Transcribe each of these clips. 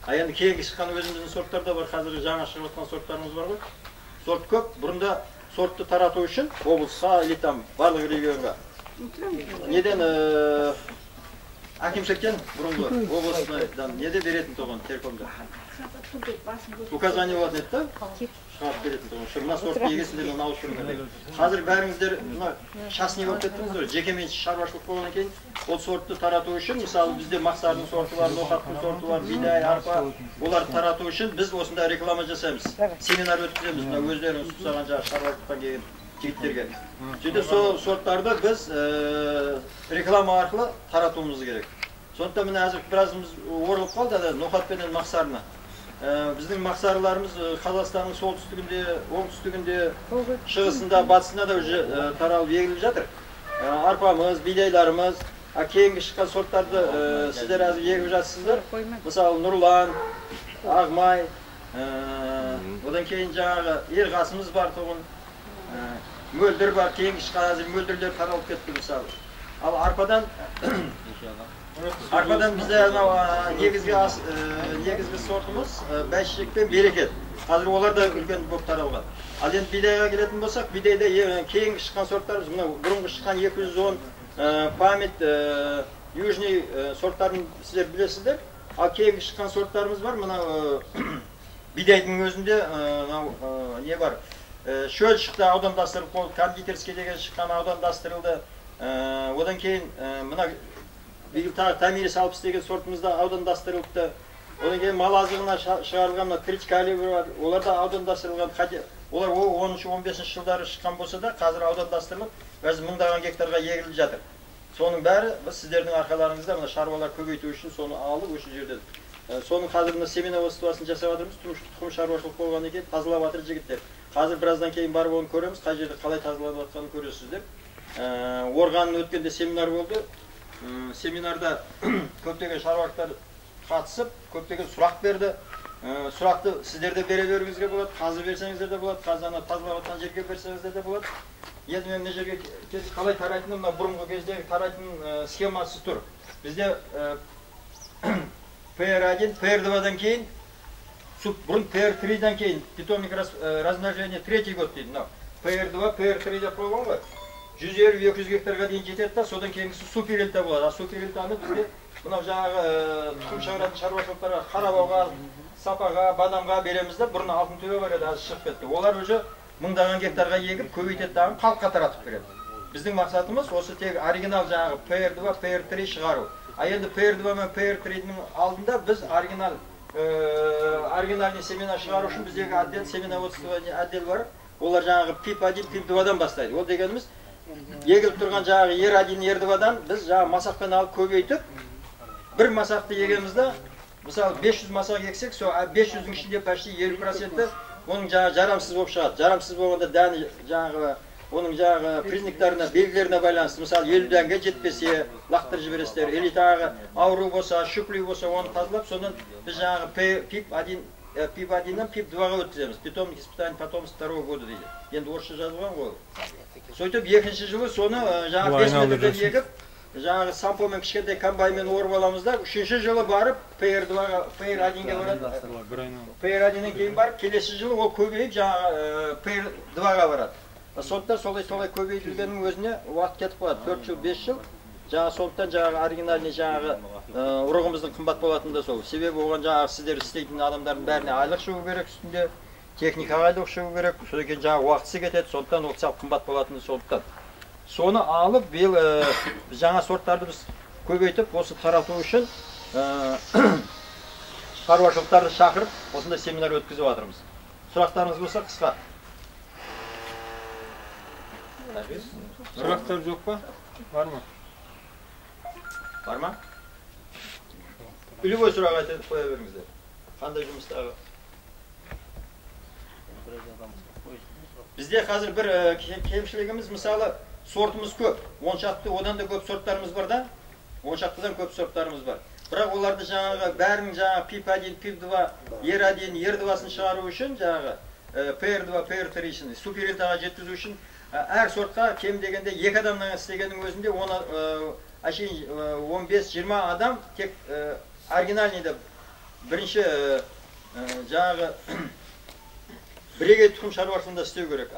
Енді кейінгі шыққан өзіміздің сорттар да бар, қазір жаңа шығып жатқан сорттарымыз бар ғой. Сорт көп. Бұрында сортты тарату үшін облысқа или там барлық регионға. Неден әкімшіліктен бұрынғы облысынан неде беретін тұғын теркомда? Указание болатын еді да? Шығарып беретін тұғын. Мына сортты егесіндер мына ауыстырыңдар. Қазір бәріңіздер шасни болып кеттіңіздер. Жекеменшік шаруашылық болғаннан кейін ол сортты тарату үшін, мысалы бізде мақсардың сорты бар, ноқаттың сорты бар, бидай, арпа, оларды тарату үшін біз осында реклама жасаймыз. Семинар өткіземіз, мына өздеріңіз ұқсаған жаңағы шаруашылықтан келген жігіттерге. Сөйтіп сол сорттарды біз реклама арқылы таратуымыз керек. Сондықтан міне әзір біразымыз орылып қалды ноқат пенен мақсарына. Біздің мақсарларымыз Қазақстанның солтүстігінде, оңтүстігінде, шығысында, батысында да уже таралып егіліп жатыр. Арпамыз, бидайларымыз, кейінгі шыққан сорттарды сіздер әзір егіп жатсыздар. Мысалы Нұрлан, Ағмай, одан кейін жаңағы Ерғасымыз бар тұғын, Мөлдір бар, кейінгі шыққан әзір мөлдірлер таралып кетті мысалы. Ал арпадан бізде негізгі сортымыз бәйшешек пен берекет. Қазір олар да үлкен болып таралған. Ал енді бидайға келетін болсақ, бидайда кейінгі шыққан сорттарымыз, мына бұрынғы шыққан 210 память, южный сорттарын сіздер білесіздер. Ал кейінгі шыққан сорттарымыз бар, мына бидайдың өзінде не бар? Шөл шықты, аудандастырылып болды, кондитерский деген шыққан аудандастырылды. Одан кейін мына Тамирис 60 деген сортымызда аудандастырылыпты. Одан кейін мал азығына шығарылған крич калибр бар. Олар да аудандастырылған. Олар 13-15 жылдары шыққан болса да, қазір аудандастырылып, қазір мыңдаған гектарға егіліп жатыр. Соның бәрі біз сіздердің арқаларыңызда мына шаруалар көбейту үшін соны алып осы жерден. Соның қазір мына семеноводствосын жасап жатырмыз. Тұқым шаруашылық болғаннан кейін тазалап жатыр жігіттер. Қазір біраздан кейін барып оны көреміз, қай жерде қалай тазаланып жатқанын көресіздер. Орғанын өткенде семинар болды. Семинарда көптеген шаруашылықтар қатысып, көптеген сұрақ берді. Сұрақты сіздерде бере беруіңізге болады, қазы берсеңіздер де болады, қазаны тазалап жатқан жерге берсеңіздер де болады. Енді мен мына жерге қалай тарайтыным, мына бұрынғы кездегі тарайтын схемасы тұр. Бізде PR1, PR2-дан кейін, бұрын PR3-дан кейін питомник размножения 3-й год дейді. PR2, PR3 деп қойған ғой. 150-200 гектарға дейін жетеді да, содан кейінгісі суперельта болады. Суперельтаны бізде мынау жаңағы тұқым шығаратын шаруашылықтарға қарабауға, сапаға, бадамға береміз да, бұрын алтын төбе бар еді, аз шығып кетті. Олар уже мыңдаған гектарға егіп, көбейтеді дағын халыққа таратып береді. Біздің мақсатымыз осы тек оригинал жаңағы PR2, PR3 шығару. А енді PR2 мен PR3-дің алдында біз оригинальный семена шығару үшін біздегі отдел, семеноводство отдел бар. Олар жаңағы PIP1, PIP2-дан бастайды. Ол дегеніміз егіліп тұрған жаңағы ер1, ер2-дан біз жаңағы масақпен алып көбейтіп, бір масақты егемізді, мысалы 500 масақ ексек, сол 500-дің ішінде почти 50%-і оның жаңағы жарамсыз болып шығады. Жарамсыз болғанда дәні жаңағы оның жаңағы признактарына, белгілеріне байланысты, мысалы 50 дәнге жетпесе, лақтырып жібересіздер, или тағы ауру болса, шүклей болса, оны тазалап, содан біз жаңағы PIP1-дан PIP2-ға өткіземіз. Питомник испытание потомства 2-го года дейді. Енді орысша жазылған ғой. Сөйтіп екінші жылы соны жаңағы 5 метрден егіп, жаңағы сампомен кішкентай комбайнмен орып аламыз да, үшінші жылы барып PR1-ге барады. PR1-нен кейін барып, келесі жылы ол көбейіп жаңағы PR2-ға барады. Сондықтан солай көбейтілгеннің өзіне уақыт кетіп қалады. 4 жыл, 5 жыл. Сондықтан жаңағы оригинальный жаңағы ұрығымыздың қымбат болатыны да сол. Себебі оған жаңағы сіздер істейтін адамдардың бәріне айлық шығу керек үстінде, техникаға айлық шығу керек. Содан кейін жаңағы уақытысы кетеді, сондықтан ол сәл қымбат болатыны сондықтан. Соны алып, биыл жаңа сорттарды біз көбейтіп, осы тарату үшін шаруашылықтарды шақырып, осындай семинар өткізіп жатырмыз. Сұрақтарыңыз болса қысқа. Сұрақтар жоқ па? Бар ма? Бар ма? Любой сұрақ айтып қоя беріңіздер. Қандай жұмыстағы? Бізде қазір бір кемшілігіміз, мысалы, сортымыз көп. 10 шақты, одан да көп сорттарымыз бар да. 10 шақтыдан көп сорттарымыз бар. Бірақ оларды жаңағы бәрінің жаңағы PIP1, PIP2, ER1, ER2-сын шығару үшін жаңағы PR2, PR3-сын суперельтаға жеткізу үшін әр сортқа кем дегенде 2 адамнан істегеннің өзінде оны 15-20 адам тек оригинальныйда Бірінші жаңағы бірегей тұқым шаруашылығында істеу керек.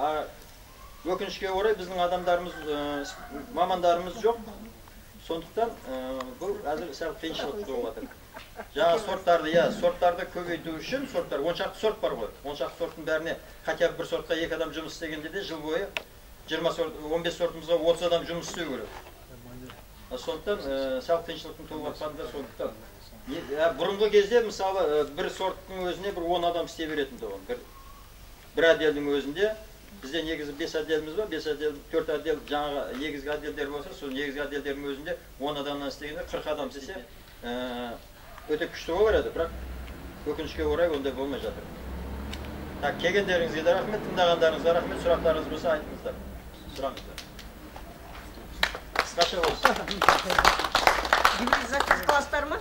Өкінішке орай біздің адамдарымыз, мамандарымыз жоқ. Сондықтан бұл әзір сәл қиыншылық туып жатыр. Жаңа сорттарды көбейту үшін сорттар 10 шақты сорт бар ғой. 10 шақты сорттың бәріне хотя бы бір сортқа 2 адам жұмыс істегенде де жыл бойы 15 сортымызға 30 адам жұмыс істеу керек. Сондықтан сәл қиыншылықтың туып жатқаны да сондықтан. Бұрынғы кезде мысалы бір сорттың өзіне бір 10 адам істей беретін тұғын. Бір отделдің өзінде бізде негізі 5 отделіміз бар, 5 отдел, 4 отдел жаңағы негізгі отделдер болса, сол негізгі отделдердің өзінде 10 адамнан істегенде 40 адам істесе өте күшті болар еді, бірақ өкінішке орай ондай болмай жатыр. Келгендеріңізге де рахмет, тыңдағандарыңызға рахмет, сұрақтарыңыз болса айтыңыздар. Сұраңыздар. Қысқаша болсын. Гибридизация қыласыздар ма?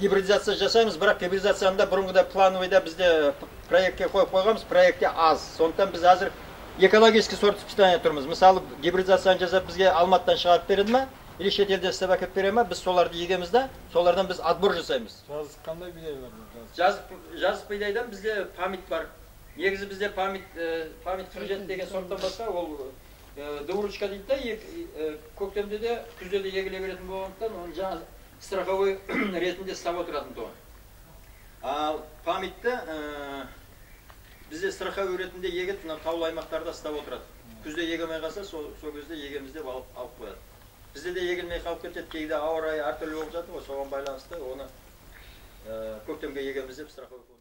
Гибридизация жасаймыз, бірақ гибридизацияны бұрынғыда плановыйда бізде проектке қойып қойғанбыз, проектте аз. Сондықтан біз қазір экологический сорт испытания тұрмыз. Мысалы, гибридизацияны жасап бізге Алматыдан шығарып береді ме? Или шетелде істеп әкеліп бере ме? Біз соларды егеміз да, солардан біз отбор жасаймыз. Жазып қандай бидайлар? Жазып бидайдан бізде памит бар. Негізі бізде памит 47 деген сорттан басқа, ол дурочка дейді да, көктемде де, күзде де егіле беретін болғандықтан, оны жаңа страховой ретінде ұстап отыратын тұғын. Памитті бізде страховой ретінде егет, таулы аймақтарда ұстап отырады. Күзде егемей қалса, сол кезде егемізде алып қояды. Бізде де егілмей қалып кетеді, кейде ауа райы әртүрлі болып жатыр ғой, соған байланысты оны көктемге егеміз деп страховой фонд.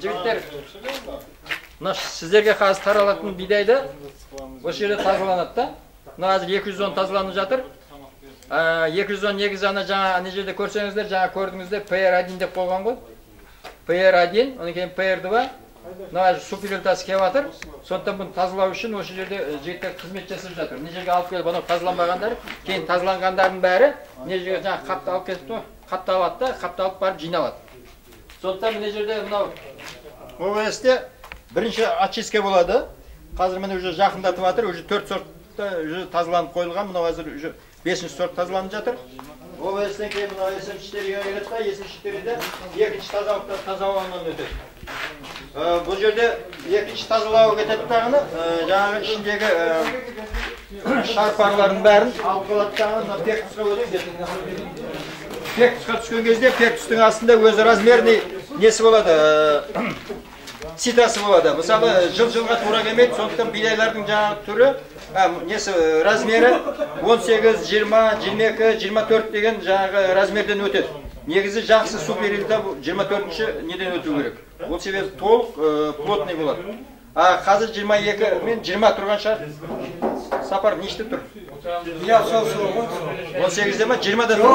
Жігіттер, сіздерге қазір таралатын бидайды осы жерде тазаланады да. Мына қазір 210 тазаланып жатыр. 210 негізі ана жаңа ана жерде көрсеңіздер, жаңа көрдіңіздер, PR1 деп қойған ғой. PR1, одан кейін PR2. Мына супилютасы келіп жатыр. Сондықтан бұны тазалау үшін осы жерде жігіттер қызмет жасап жатыр. Мына жерге алып келіп, анау тазаланбағандар, кейін тазаланғандардың бәрі мына жерге жаңа қапты алып келіп тұр, қапталады да, қапталып барып жиналады. Сондықтан мына жерде мынау ОВС-те бірінші очистка болады. Қазір міне уже жақындатып жатыр, уже 4 сортта уже тазаланып қойылған. Мынау қазір уже 5-ші сорт тазаланып жатыр. ОВС-тен кейін мынау СМ4-ге келеді да, СМ4-де екінші тазалауынан өтеді. Бұл жерде екінші тазалауы кетеді дағыны, жаңағы ішіндегі шарпарлардың бәрін алып қалады дағыны, пектусқа өтеді. Пектусқа түскен кезде пектустың астында өзі размерный несі болады, ситасы болады. Мысалы, жыл-жылға тура келмейді, сондықтан бидайлардың жаңағы түрі, несі размері 18, 20, 22, 24 деген жаңағы размерден өтеді. Негізі жақсы суперилда 24-ші неден өту керек. Ол себебі толық плотный болады. Қазір 22 мен 20 тұрған шығар. Сапар нешті тұр? 18-де ма? 20-да тұр.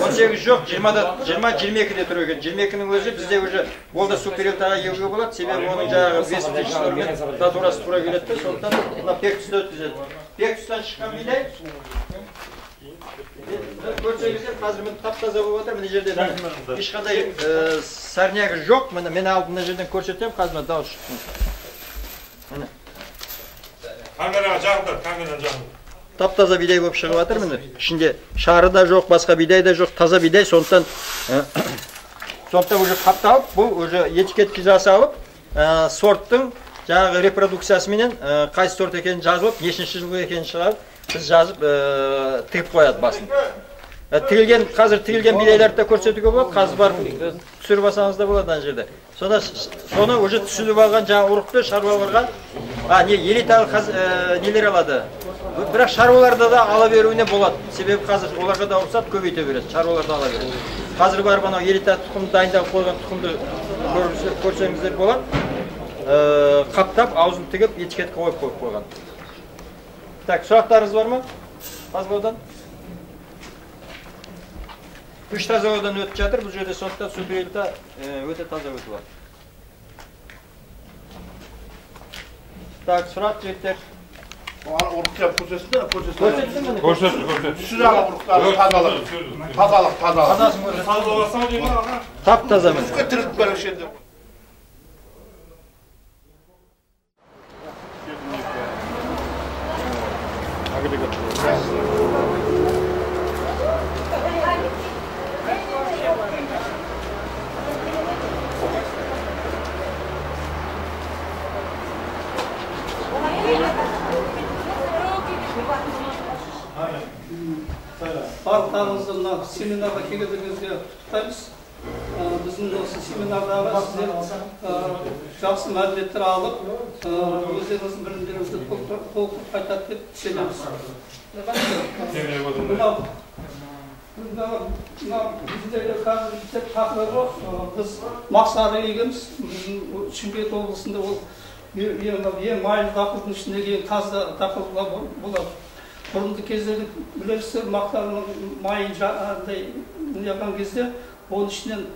18 жоқ, 20-22-де тұр екен. 22-нің өзі бізде уже ол да суперилдаға еуге болады. Себебі оның жаңағы 5-ші жылымен датурасы тұра келеді. Сондықтан мына пектусты өткізеді. Пектустан шыққан бидай көрсеңіздер, қазір міне тап-таза болып отыр. Мына жерде ешқандай сарняғы жоқ. Мен алып мына жерден көрсетемін, қазір дауыс шықты. Камераға жағыңдар, камераға жағыңдар. Тап-таза бидай болып шығып жатыр. Міне ішінде шары да жоқ, басқа бидай да жоқ, таза бидай. Сондықтан уже қапталып, бұл уже этикетке жасалып, сорттың жаңағы репродукциясыменен қайсы сорт екенін жазылып, нешінші жылғы екенін шығарып, біз жазып тығып қояды басын. Тігілген, қазір тігілген бидайларды да көрсетуге болады. Қазір барып түсіріп алсаңыз да болады ана жерде. Сонда соны уже түсіріп алған жаңа ұрықты шаруаларға, не элиталы нелер алады. Бірақ шаруаларда да ала беруіне болады. Себебі қазір оларға да рұқсат көбейте береді. Шаруаларда ала береді. Қазір барып анау элита тұқым дайындап қойған тұқымды көрсеңіздер болады. Қаптап, аузын тігіп, этикетке қойып қойған. Так, сұрақтарыңыз бар ма? Тазалаудан? 3 тазалаудан өтіп жатыр. Бұл жерде сондықтан субелита өте таза өтіп бар. Так, сұрақ жігіттер. Ұрықтап көрсетсін, Көрсетсін мені? Көрсет. Түсі жағы ұрықтары тазалық. Тазасын көрсетсін. Тазаласам деймін аға. Тап таза мені. Тіріп бәрішеді. Барлықтарыңызды мына семинарға келгендеріңізге құттықтаймыз. Біздің осы семинардағы сіздер жақсы мәліметтер алып, өздеріңіздің білімдеріңізді толықтырып қайтады деп сенеміз. Біздегі қазір тақырыбы біз мақсары егеміз. Шымкент облысында ол ең майлы дақылдың ішіндегі ең таза дақылға болады. Бұрынғы кездерде білесіздер, мақтаның майын жаған кезде оның ішінен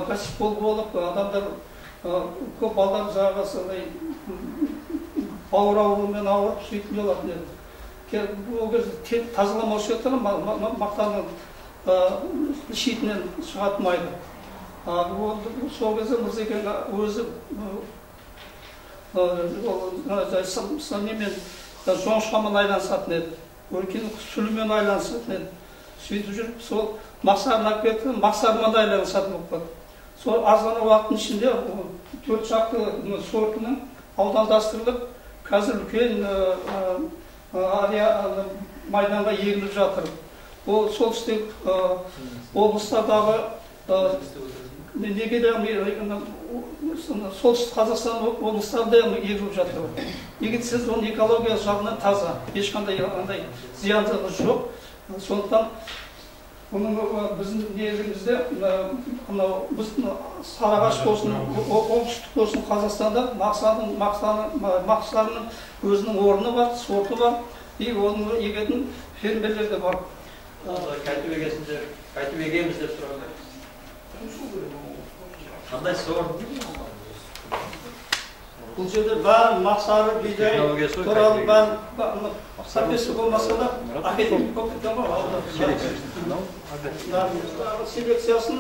гасипол болып, адамдар көп балдар жаға бауыр ауруымен ауырып сөйтіп болатын еді. Ол кезде тазаламаушы еді, мақтаның шетінен шығатын майды. Сол кезде Мырзекен өзі жоңышқамен айланысатын еді. Өркені сүлімен айланысатын еді. Сөйтіп жүріп, сол мақсарын алып кетті, мақсарымен айланысатын болып қалды. Сол азғана уақыттың ішінде 4 шақты сортының аудандастырылып, қазір үлкен майданға егіліп жатыр. Ол солтүстік облыстардағы солтүстік Қазақстан облыстарында егіліп жатыр. Неге сіз оның экология жағынан таза, ешқандай зияндығы жоқ. Сондықтан біздің негізімізде біздің Сарыағаш болсын, оңтүстік болсын Қазақстанда мақсарының өзінің орны бар, сорты бар, оның егетін фермерлер де бар. Қайтып егеміз деп сұрағандар. Қандай сорт? Бұл жерде бәрі мақсары, бидай туралы бәрі сапесі болмаса да әкетіп көп кеткен ғой. Селекциясын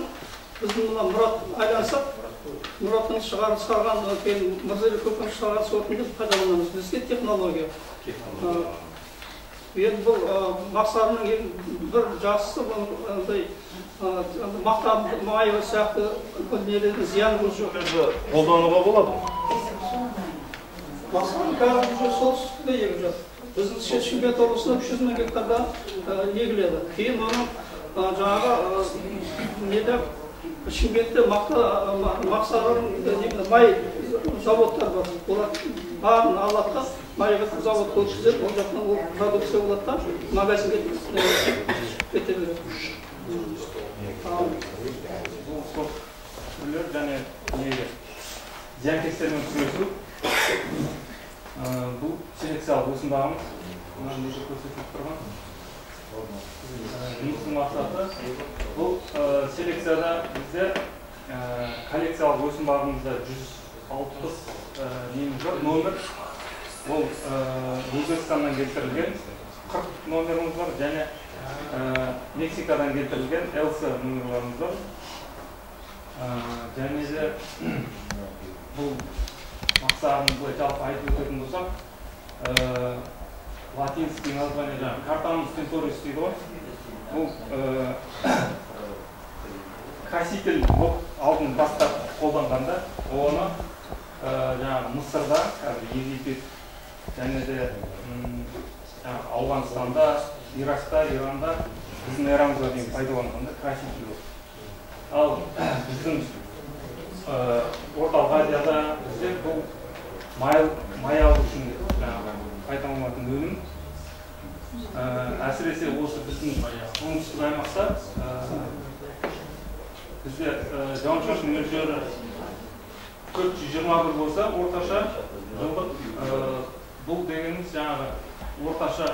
біздің Мұрат айлансақ, Мұраттың шығарған Мырзали көпін шығарған сортын біз пайдаланамыз. Бізге технология. Енді бұл мақсарының бір жақсысы мақтан майы сияқты нелердің зияны жоқ. Қолдануға болады. Мақсарының қазір солтүстікте егіп жатыр. Біздің Шымкент облысында 300 мың гектарда егіледі. Кейін оның жаңағы Шымкентте мақсарының май заводтар бар. Олар барын алатқа майға завод көшізер, ол жақтан ол продукция болады да, магазинге кете береді. Бұл сорттар және зиянкестермен күресу. Бұл селекциялық өсімдағымыз. Мұнан өзі көрсетіліп тұрған. Жұмыстың мақсаты бұл селекцияда біздер коллекциялық өсімдағымызда 160 номер. Ол Өзбекстаннан келтірілген 40 номеріміз бар, және Мексикадан келтірілген Элса номерларымыз бар. Және де бұл мақсарымызды жалпы айтып өтетін болсақ, латинский название картамус тенторис дейді ғой. Бұл краситель алдын бастап қолданғанда, оны Мысырда, Египет, және де Ауғанстанда, Иракта, Иранда біздің эрамызға дейін пайдаланғанда краситель. Ал біздің орталық Азияда бізде бұл май алу үшін пайдаланылатын өнім. Әсіресе осы біздің оңтүстік аймақта бізде жауын-шашын мөлшері 421 болса, орташа жылдық бұл дегеніміз жаңағы орташа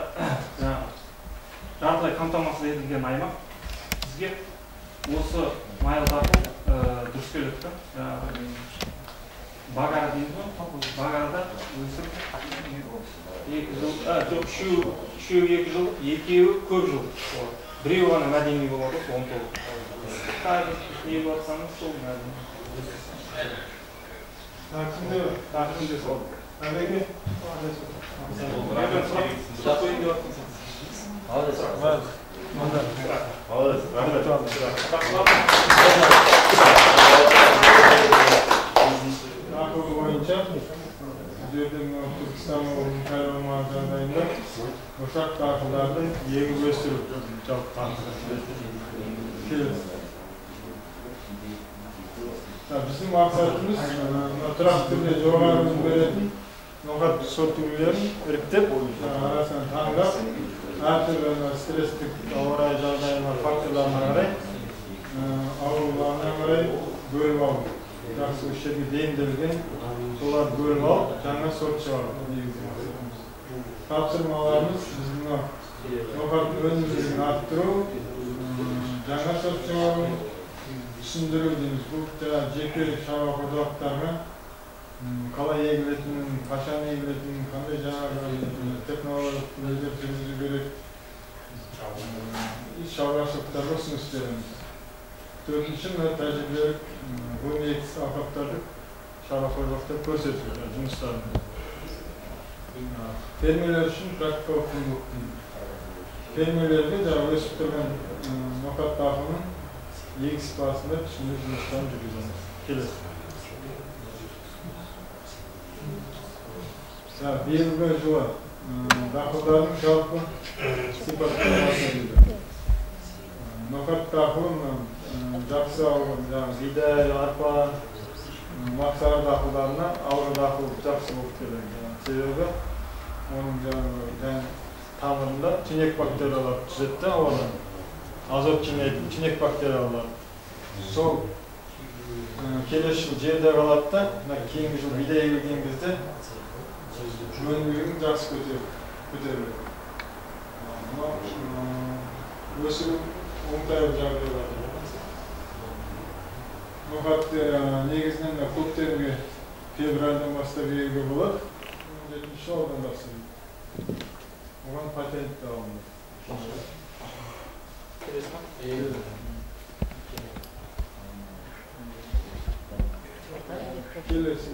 жартылай қамтамасыз етілген аймақ. Бізге осы майлы дақыл дұрыс келеді. Багара дейміз ғой, багарада өсіріп 2 жыл, жоқ, үшеуі 2 жыл, екеуі көп жыл. Біреуі ғана мәдени болады, 10 толық. Қазір не болсаңыз сол мәдени. Takımda sol. Nereye? Boyunca Türkistan Kaymakamlığı'nda uşak takımlarda yeni gösterip çok bizim maksatımız traktörle joğarımız verетін nokat sort ürünlerin іріктеп, arasынан таңдап, әртүрлі стресстік ауа райы жағдайына факторларына қарай, ауруларына қарай бөліп алу. Жақсы үш жерге бейімделген, солар бөліп алып, жаңа сорт шығару негізгі мақсатымыз. Тапсырмаларымыз біздің nokat өнімділігін арттыру, жаңа сорт шығару, түсіндіру дейміз. Бұл жекелік шаруа қожалықтарға қалай егілетінін, қашан егілетінін, қандай жаңағы технологиялық өзгертуіміз керек шаруашылықтарға ұсыныс береміз. Төртінші тәжірибелік ғылыми егістік алқаптарды шаруа қожалықтар көрсету жұмыстарын. Фермерлер үшін практикалық құндылық дейміз. Фермерлерге жаңағы өсіп тұрған ноқат дақылының егіс барысында түсіндіру жұмыстарын жүргіземіз. Келесі. Биылғы жылы дақылдардың жалпы сипаттамасы дейді. Ноқат дақылын жақсы алған, бидай, арпа, мақсары дақылдарына алғы дақыл жақсы болып келеді. Себебі оның тамырында тінек бактериялар түзетті ауадан. Азот тінек бактериялар. Сол келесі жыл жерде қалады да, кейінгі жыл бидай егілген кезде өнімділігін жақсы көтереді. Өсіру оңтайлы жағдайлар. Ноқат негізінен көктемге февральдан бастап егуге болады. 17 жылдан бастап. Оған патент та алынды. Келесі.